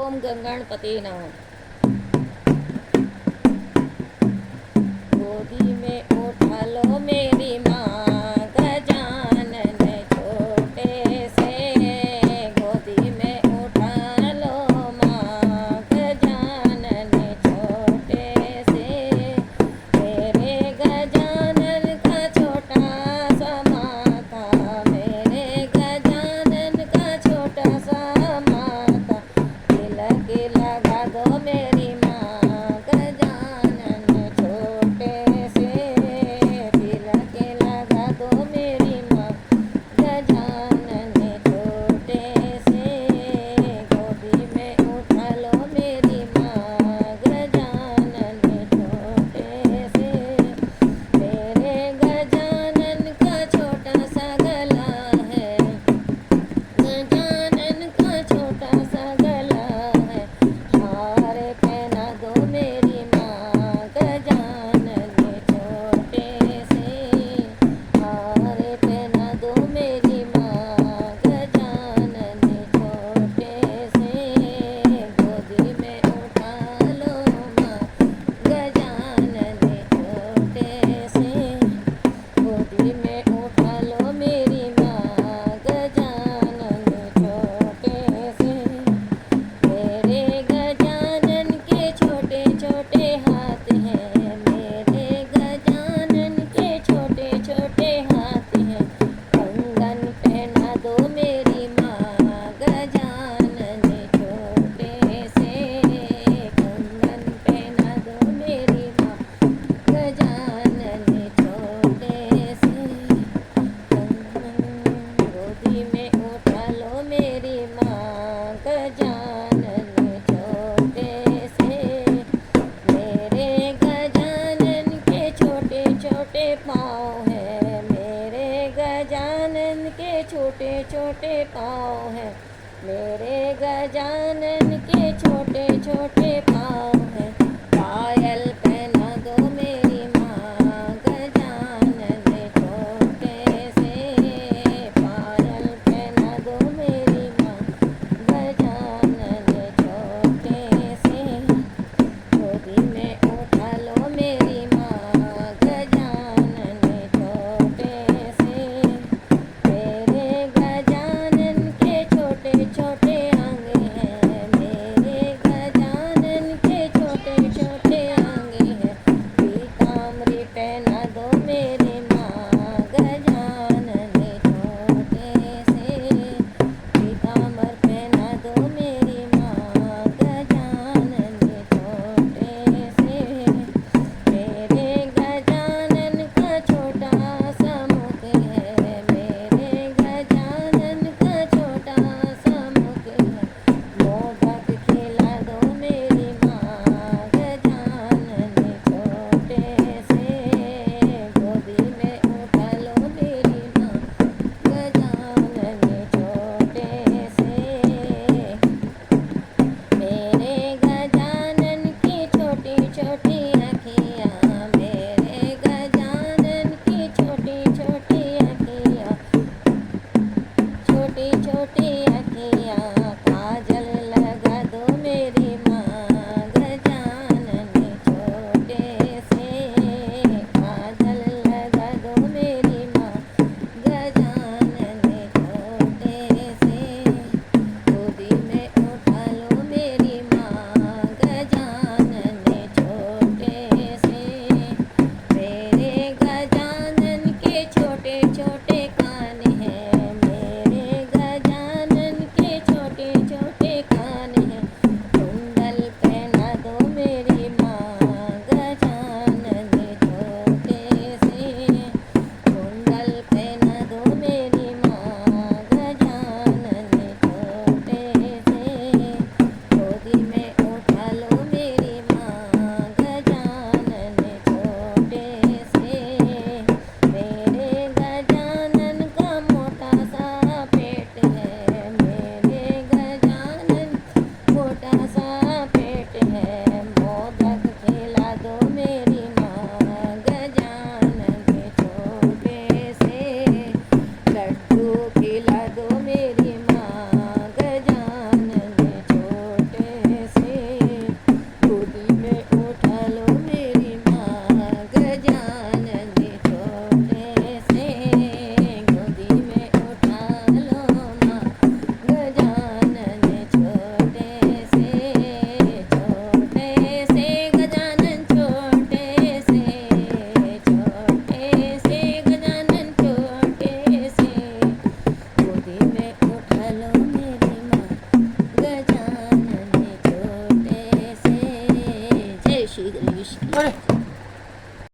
ओम गंगणपते नमः। गोदी में उठा लो मेरी माँ गजानन छोटे से, गोदी में उठा लो माँ गजानन छोटे से। मेरे गजानन का छोटा सा माथा, मेरे गजानन का छोटा सा माथा, तिलक लगा दो मेरी माँ गजानन छोटे से, तिलक लगा दो मेरी माँ गजानन छोटे से। गोदी में उठा लो मेरी माँ गजानन छोटे से। मेरे गजानन का छोटा सा गला है, गजानन का छोटा सा गला है। हार पहना दो मेरी माँ गजानन छोटे से, हार पहना दो मेरी माँ गजानन छोटे से। गोदी में उठा लो माँ गजानन छोटे से, गोदी में उठा लो मेरी माँ गजानन छोटे से। मेरे गजानन के छोटे छोटे हाथ हैं, मेरे गजानन के छोटे छोटे हाथ हैं। कंगन पहना दो मेरी माँ गजानन छोटे से, कंगन पहना दो मेरी माँ गजानन छोटे से। गोदी में उठा लो मेरी माँ गजानन छोटे से। मेरे गजानन के छोटे छोटे पाँव हैं, मेरे गजानन के छोटे छोटे पाँव हैं, मेरे गजानन के छोटे छोटे पाँव हैं। पायल पहना दो मेरी माँ गजानन छोटे से, पायल पहना दो मेरी माँ गजानन छोटे से। गोदी में उठा लो मेरी माँ गजानन छोटे से। मेरे गजानन के छोटे छोटे अंग हैं, मेरे गजानन के छोटे में